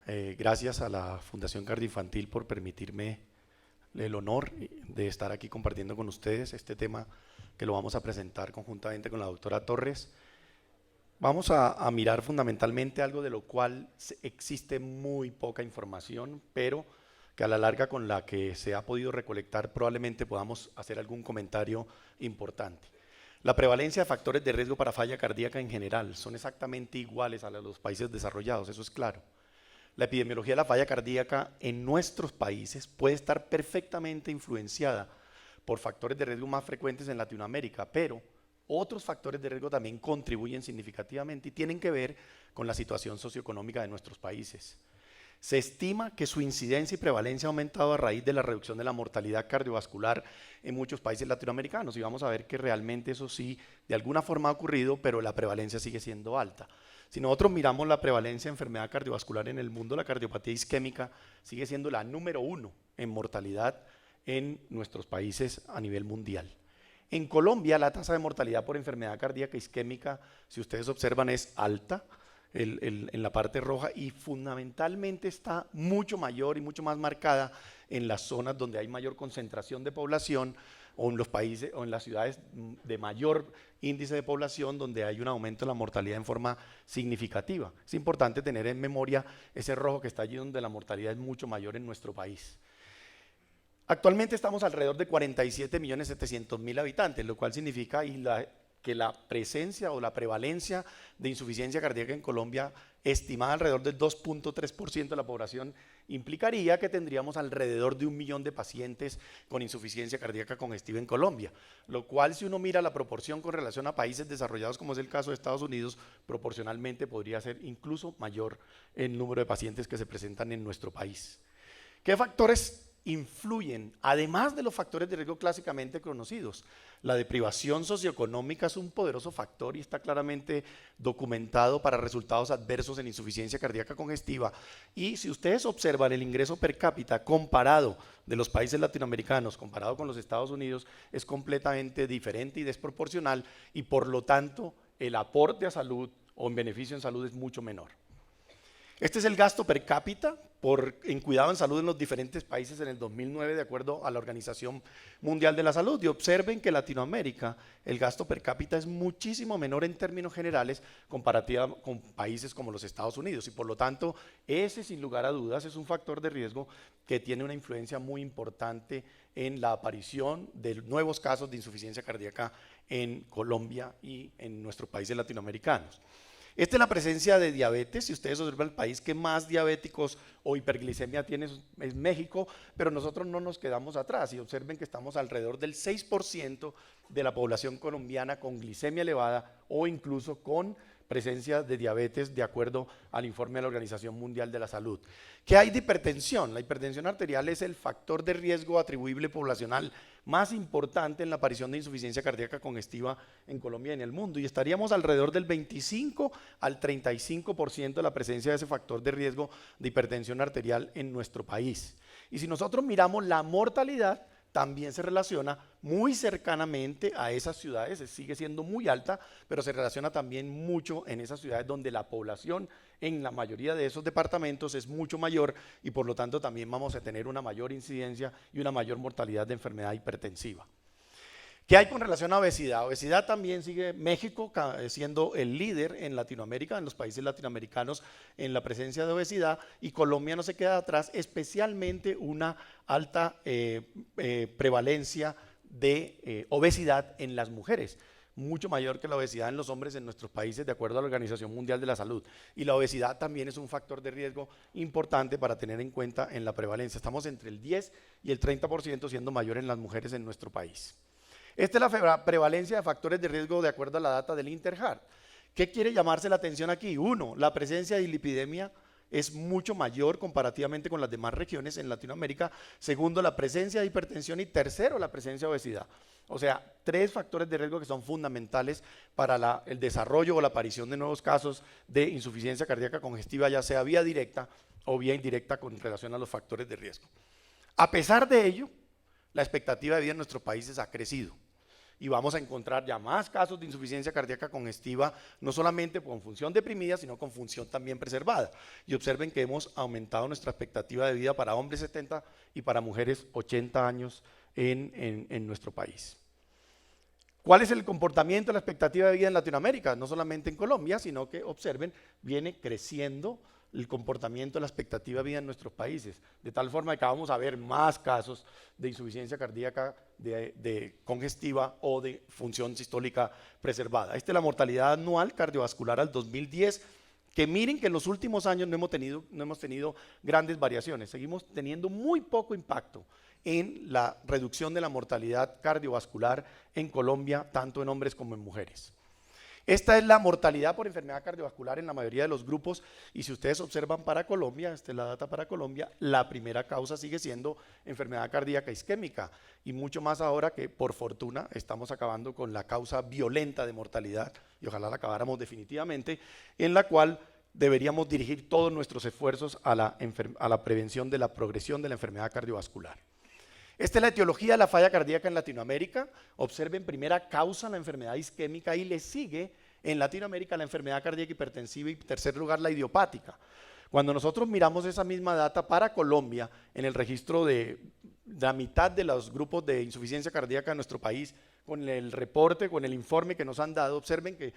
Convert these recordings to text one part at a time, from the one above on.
Gracias a la Fundación Cardioinfantil por permitirme el honor de estar aquí compartiendo con ustedes este tema que lo vamos a presentar conjuntamente con la doctora Torres. Vamos a mirar fundamentalmente algo de lo cual existe muy poca información, pero que a la larga con la que se ha podido recolectar probablemente podamos hacer algún comentario importante. La prevalencia de factores de riesgo para falla cardíaca en general son exactamente iguales a los países desarrollados, eso es claro. La epidemiología de la falla cardíaca en nuestros países puede estar perfectamente influenciada por factores de riesgo más frecuentes en Latinoamérica, pero otros factores de riesgo también contribuyen significativamente y tienen que ver con la situación socioeconómica de nuestros países. Se estima que su incidencia y prevalencia ha aumentado a raíz de la reducción de la mortalidad cardiovascular en muchos países latinoamericanos y vamos a ver que realmente eso sí, de alguna forma ha ocurrido, pero la prevalencia sigue siendo alta. Si nosotros miramos la prevalencia de enfermedad cardiovascular en el mundo, la cardiopatía isquémica sigue siendo la número 1 en mortalidad en nuestros países a nivel mundial. En Colombia la tasa de mortalidad por enfermedad cardíaca isquémica, si ustedes observan, es alta en la parte roja y fundamentalmente está mucho mayor y mucho más marcada en las zonas donde hay mayor concentración de población o en los países o en las ciudades de mayor índice de población donde hay un aumento de la mortalidad en forma significativa. Es importante tener en memoria ese rojo que está allí donde la mortalidad es mucho mayor en nuestro país. Actualmente estamos alrededor de 47.700.000 habitantes, lo cual significa que la presencia o la prevalencia de insuficiencia cardíaca en Colombia, estimada alrededor del 2.3% de la población, implicaría que tendríamos alrededor de 1 millón de pacientes con insuficiencia cardíaca congestiva en Colombia, lo cual si uno mira la proporción con relación a países desarrollados como es el caso de Estados Unidos, proporcionalmente podría ser incluso mayor el número de pacientes que se presentan en nuestro país. ¿Qué factores influyen, además de los factores de riesgo clásicamente conocidos? La deprivación socioeconómica es un poderoso factor y está claramente documentado para resultados adversos en insuficiencia cardíaca congestiva. Y si ustedes observan el ingreso per cápita comparado de los países latinoamericanos, comparado con los Estados Unidos, es completamente diferente y desproporcional y por lo tanto el aporte a salud o en beneficio en salud es mucho menor. Este es el gasto per cápita en cuidado en salud en los diferentes países en el 2009 de acuerdo a la Organización Mundial de la Salud y observen que en Latinoamérica el gasto per cápita es muchísimo menor en términos generales comparativa con países como los Estados Unidos y por lo tanto ese sin lugar a dudas es un factor de riesgo que tiene una influencia muy importante en la aparición de nuevos casos de insuficiencia cardíaca en Colombia y en nuestros países latinoamericanos. Esta es la presencia de diabetes. Si ustedes observan, el país que más diabéticos o hiperglicemia tiene es México, pero nosotros no nos quedamos atrás y observen que estamos alrededor del 6% de la población colombiana con glicemia elevada o incluso con presencia de diabetes de acuerdo al informe de la Organización Mundial de la Salud. ¿Qué hay de hipertensión? La hipertensión arterial es el factor de riesgo atribuible poblacional más importante en la aparición de insuficiencia cardíaca congestiva en Colombia y en el mundo y estaríamos alrededor del 25 al 35% de la presencia de ese factor de riesgo de hipertensión arterial en nuestro país. Y si nosotros miramos la mortalidad, también se relaciona muy cercanamente a esas ciudades, sigue siendo muy alta, pero se relaciona también mucho en esas ciudades donde la población en la mayoría de esos departamentos es mucho mayor y por lo tanto también vamos a tener una mayor incidencia y una mayor mortalidad de enfermedad hipertensiva. ¿Qué hay con relación a obesidad? Obesidad también sigue México siendo el líder en Latinoamérica, en los países latinoamericanos en la presencia de obesidad y Colombia no se queda atrás, especialmente una alta prevalencia de obesidad en las mujeres, mucho mayor que la obesidad en los hombres en nuestros países de acuerdo a la Organización Mundial de la Salud. Y la obesidad también es un factor de riesgo importante para tener en cuenta en la prevalencia. Estamos entre el 10 y el 30% siendo mayor en las mujeres en nuestro país. Esta es la prevalencia de factores de riesgo de acuerdo a la data del Interheart. ¿Qué quiere llamarse la atención aquí? Uno, la presencia de dislipidemia es mucho mayor comparativamente con las demás regiones en Latinoamérica. Segundo, la presencia de hipertensión y tercero, la presencia de obesidad. O sea, 3 factores de riesgo que son fundamentales para el desarrollo o la aparición de nuevos casos de insuficiencia cardíaca congestiva, ya sea vía directa o vía indirecta con relación a los factores de riesgo. A pesar de ello, la expectativa de vida en nuestros países ha crecido. y vamos a encontrar ya más casos de insuficiencia cardíaca congestiva, no solamente con función deprimida, sino con función también preservada. Y observen que hemos aumentado nuestra expectativa de vida para hombres 70 y para mujeres 80 años en nuestro país. ¿Cuál es el comportamiento de la expectativa de vida en Latinoamérica? No solamente en Colombia, sino que observen, viene creciendo el comportamiento de la expectativa de vida en nuestros países, de tal forma que vamos a ver más casos de insuficiencia cardíaca de congestiva o de función sistólica preservada. Esta es la mortalidad anual cardiovascular al 2010, que miren que en los últimos años no hemos tenido grandes variaciones, seguimos teniendo muy poco impacto en la reducción de la mortalidad cardiovascular en Colombia, tanto en hombres como en mujeres. Esta es la mortalidad por enfermedad cardiovascular en la mayoría de los grupos, y si ustedes observan para Colombia, esta es la data para Colombia, la primera causa sigue siendo enfermedad cardíaca isquémica, y mucho más ahora que por fortuna estamos acabando con la causa violenta de mortalidad, y ojalá la acabáramos definitivamente, en la cual deberíamos dirigir todos nuestros esfuerzos a la prevención de la progresión de la enfermedad cardiovascular. Esta es la etiología de la falla cardíaca en Latinoamérica. Observen, primera causa la enfermedad isquémica y le sigue en Latinoamérica la enfermedad cardíaca hipertensiva y en tercer lugar la idiopática. Cuando nosotros miramos esa misma data para Colombia, en el registro de la mitad de los grupos de insuficiencia cardíaca en nuestro país, con el reporte, con el informe que nos han dado, observen que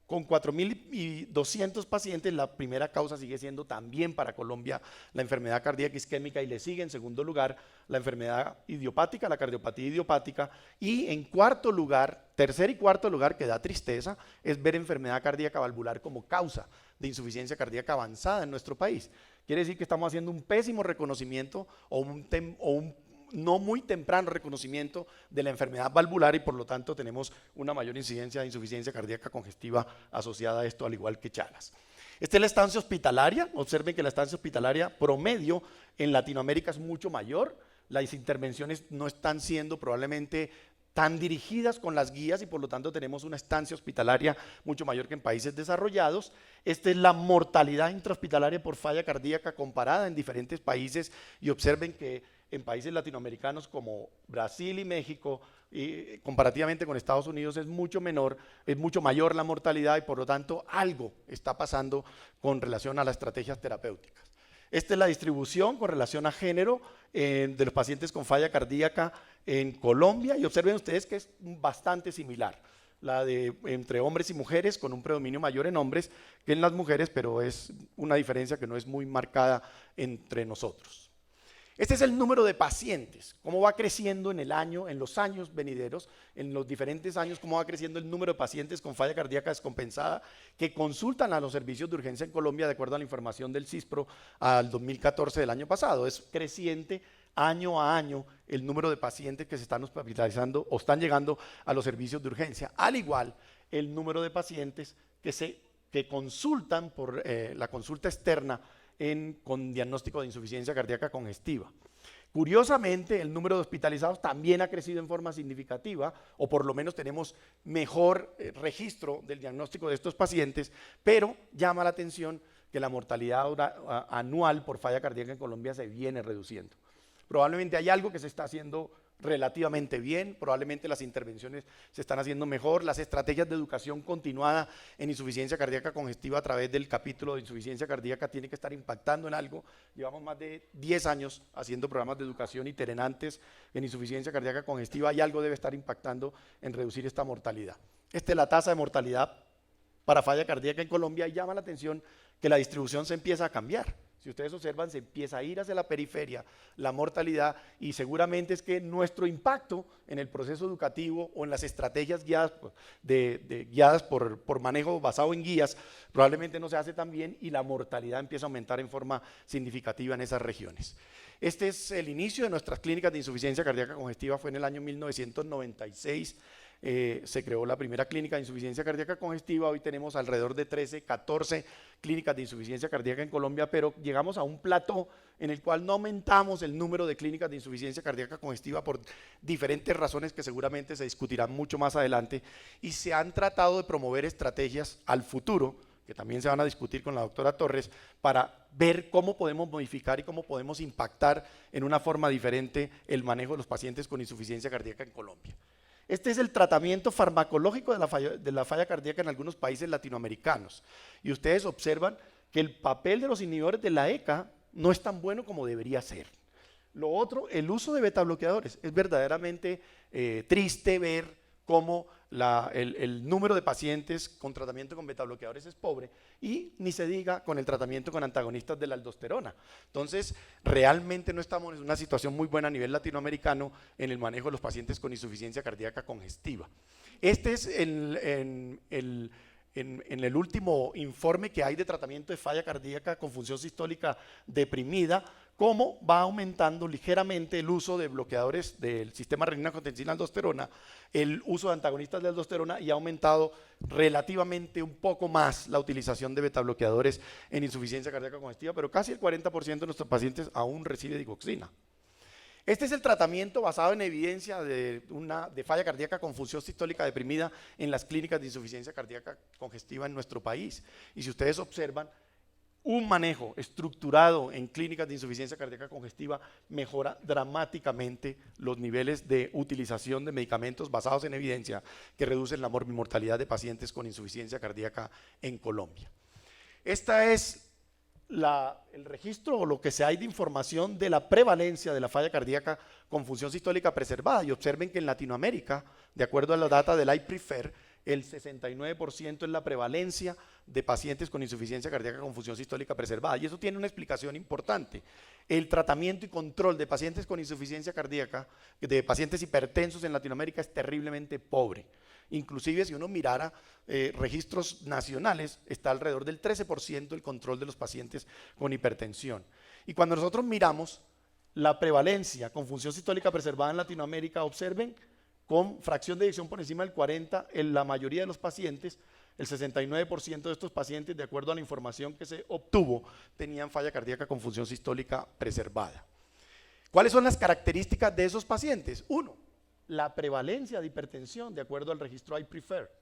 con 4.200 pacientes, la primera causa sigue siendo también para Colombia la enfermedad cardíaca isquémica y le sigue en segundo lugar la enfermedad idiopática, la cardiopatía idiopática, y en cuarto lugar, tercer y cuarto lugar, que da tristeza, es ver enfermedad cardíaca valvular como causa de insuficiencia cardíaca avanzada en nuestro país. Quiere decir que estamos haciendo un pésimo reconocimiento o un no muy temprano reconocimiento de la enfermedad valvular y por lo tanto tenemos una mayor incidencia de insuficiencia cardíaca congestiva asociada a esto, al igual que Chagas. Esta es la estancia hospitalaria. Observen que la estancia hospitalaria promedio en Latinoamérica es mucho mayor. Las intervenciones no están siendo probablemente tan dirigidas con las guías y por lo tanto tenemos una estancia hospitalaria mucho mayor que en países desarrollados. Esta es la mortalidad intrahospitalaria por falla cardíaca comparada en diferentes países y observen que en países latinoamericanos como Brasil y México, y comparativamente con Estados Unidos es mucho mayor la mortalidad y por lo tanto algo está pasando con relación a las estrategias terapéuticas. Esta es la distribución con relación a género de los pacientes con falla cardíaca en Colombia y observen ustedes que es bastante similar, la de entre hombres y mujeres con un predominio mayor en hombres que en las mujeres, pero es una diferencia que no es muy marcada entre nosotros. Este es el número de pacientes, cómo va creciendo en los años venideros, en los diferentes años, cómo va creciendo el número de pacientes con falla cardíaca descompensada que consultan a los servicios de urgencia en Colombia de acuerdo a la información del CISPRO al 2014 del año pasado. Es creciente año a año el número de pacientes que se están hospitalizando o están llegando a los servicios de urgencia, al igual el número de pacientes que consultan por la consulta externa con diagnóstico de insuficiencia cardíaca congestiva. Curiosamente, el número de hospitalizados también ha crecido en forma significativa, o por lo menos tenemos mejor registro del diagnóstico de estos pacientes, pero llama la atención que la mortalidad anual por falla cardíaca en Colombia se viene reduciendo. Probablemente hay algo que se está haciendo relativamente bien, probablemente las intervenciones se están haciendo mejor, las estrategias de educación continuada en insuficiencia cardíaca congestiva a través del capítulo de insuficiencia cardíaca tiene que estar impactando en algo. Llevamos más de 10 años haciendo programas de educación itinerantes en insuficiencia cardíaca congestiva y algo debe estar impactando en reducir esta mortalidad. Esta es la tasa de mortalidad para falla cardíaca en Colombia y llama la atención que la distribución se empieza a cambiar. Si ustedes observan, se empieza a ir hacia la periferia la mortalidad y seguramente es que nuestro impacto en el proceso educativo o en las estrategias guiadas, guiadas por manejo basado en guías probablemente no se hace tan bien y la mortalidad empieza a aumentar en forma significativa en esas regiones. Este es el inicio de nuestras clínicas de insuficiencia cardíaca congestiva, fue en el año 1996. Se creó la primera clínica de insuficiencia cardíaca congestiva, hoy tenemos alrededor de 13, 14 clínicas de insuficiencia cardíaca en Colombia, pero llegamos a un plató en el cual no aumentamos el número de clínicas de insuficiencia cardíaca congestiva por diferentes razones que seguramente se discutirán mucho más adelante y se han tratado de promover estrategias al futuro, que también se van a discutir con la doctora Torres, para ver cómo podemos modificar y cómo podemos impactar en una forma diferente el manejo de los pacientes con insuficiencia cardíaca en Colombia. Este es el tratamiento farmacológico de la falla cardíaca en algunos países latinoamericanos. Y ustedes observan que el papel de los inhibidores de la ECA no es tan bueno como debería ser. Lo otro, el uso de beta bloqueadores. Es verdaderamente triste ver cómo el número de pacientes con tratamiento con beta bloqueadores es pobre, y ni se diga con el tratamiento con antagonistas de la aldosterona. Entonces, realmente no estamos en una situación muy buena a nivel latinoamericano en el manejo de los pacientes con insuficiencia cardíaca congestiva. Este es en el último informe que hay de tratamiento de falla cardíaca con función sistólica deprimida, cómo va aumentando ligeramente el uso de bloqueadores del sistema renina-angiotensina-aldosterona, el uso de antagonistas de aldosterona, y ha aumentado relativamente un poco más la utilización de beta bloqueadores en insuficiencia cardíaca congestiva, pero casi el 40% de nuestros pacientes aún recibe digoxina. Este es el tratamiento basado en evidencia de falla cardíaca con función sistólica deprimida en las clínicas de insuficiencia cardíaca congestiva en nuestro país. Y si ustedes observan, un manejo estructurado en clínicas de insuficiencia cardíaca congestiva mejora dramáticamente los niveles de utilización de medicamentos basados en evidencia que reducen la mortalidad de pacientes con insuficiencia cardíaca en Colombia. Esta es el registro o lo que se hay de información de la prevalencia de la falla cardíaca con función sistólica preservada, y observen que en Latinoamérica, de acuerdo a la data del IPREFER, el 69% es la prevalencia de pacientes con insuficiencia cardíaca con función sistólica preservada, y eso tiene una explicación importante. El tratamiento y control de pacientes con insuficiencia cardíaca, de pacientes hipertensos en Latinoamérica, es terriblemente pobre. Inclusive si uno mirara registros nacionales, está alrededor del 13% el control de los pacientes con hipertensión. Y cuando nosotros miramos la prevalencia con función sistólica preservada en Latinoamérica, observen, con fracción de eyección por encima del 40, en la mayoría de los pacientes, el 69% de estos pacientes, de acuerdo a la información que se obtuvo, tenían falla cardíaca con función sistólica preservada. ¿Cuáles son las características de esos pacientes? Uno, la prevalencia de hipertensión, de acuerdo al registro IPREFER.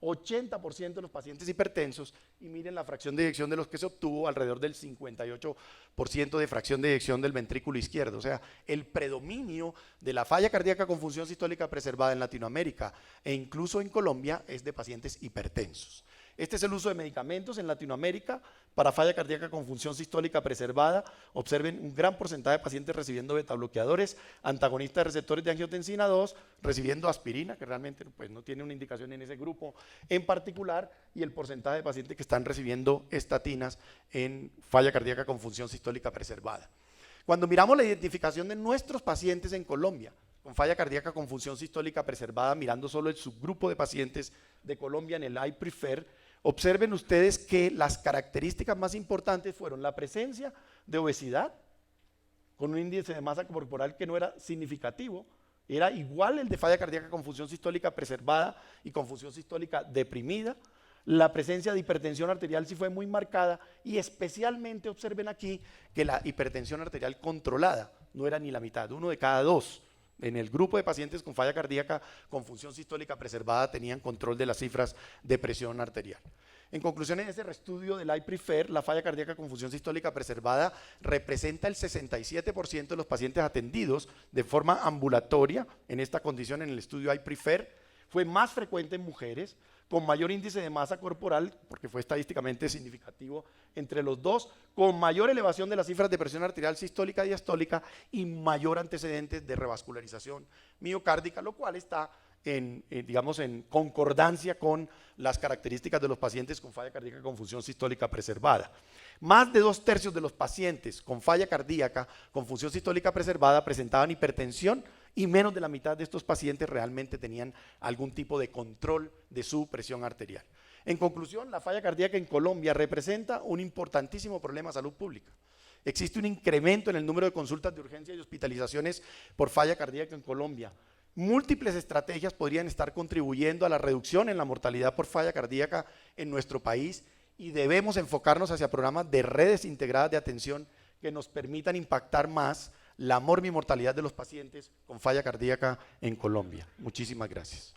80% de los pacientes hipertensos, y miren la fracción de eyección de los que se obtuvo, alrededor del 58% de fracción de eyección del ventrículo izquierdo. O sea, el predominio de la falla cardíaca con función sistólica preservada en Latinoamérica e incluso en Colombia es de pacientes hipertensos. Este es el uso de medicamentos en Latinoamérica para falla cardíaca con función sistólica preservada. Observen un gran porcentaje de pacientes recibiendo beta bloqueadores, antagonistas de receptores de angiotensina 2, recibiendo aspirina, que realmente pues, no tiene una indicación en ese grupo en particular, y el porcentaje de pacientes que están recibiendo estatinas en falla cardíaca con función sistólica preservada. Cuando miramos la identificación de nuestros pacientes en Colombia con falla cardíaca con función sistólica preservada, mirando solo el subgrupo de pacientes de Colombia en el IPREFER, observen ustedes que las características más importantes fueron la presencia de obesidad, con un índice de masa corporal que no era significativo, era igual el de falla cardíaca con función sistólica preservada y con función sistólica deprimida. La presencia de hipertensión arterial sí fue muy marcada, y especialmente observen aquí que la hipertensión arterial controlada no era ni la mitad, 1 de cada 2. En el grupo de pacientes con falla cardíaca con función sistólica preservada tenían control de las cifras de presión arterial. En conclusión, en este estudio del IPREFER, la falla cardíaca con función sistólica preservada representa el 67% de los pacientes atendidos de forma ambulatoria en esta condición en el estudio IPREFER. Fue más frecuente en mujeres, con mayor índice de masa corporal, porque fue estadísticamente significativo entre los dos, con mayor elevación de las cifras de presión arterial sistólica y diastólica, y mayor antecedentes de revascularización miocárdica, lo cual está digamos, en concordancia con las características de los pacientes con falla cardíaca con función sistólica preservada. Más de 2/3 de los pacientes con falla cardíaca con función sistólica preservada presentaban hipertensión, y menos de la mitad de estos pacientes realmente tenían algún tipo de control de su presión arterial. En conclusión, la falla cardíaca en Colombia representa un importantísimo problema de salud pública. Existe un incremento en el número de consultas de urgencia y hospitalizaciones por falla cardíaca en Colombia. Múltiples estrategias podrían estar contribuyendo a la reducción en la mortalidad por falla cardíaca en nuestro país, y debemos enfocarnos hacia programas de redes integradas de atención que nos permitan impactar más la mortalidad de los pacientes con falla cardíaca en Colombia. Muchísimas gracias.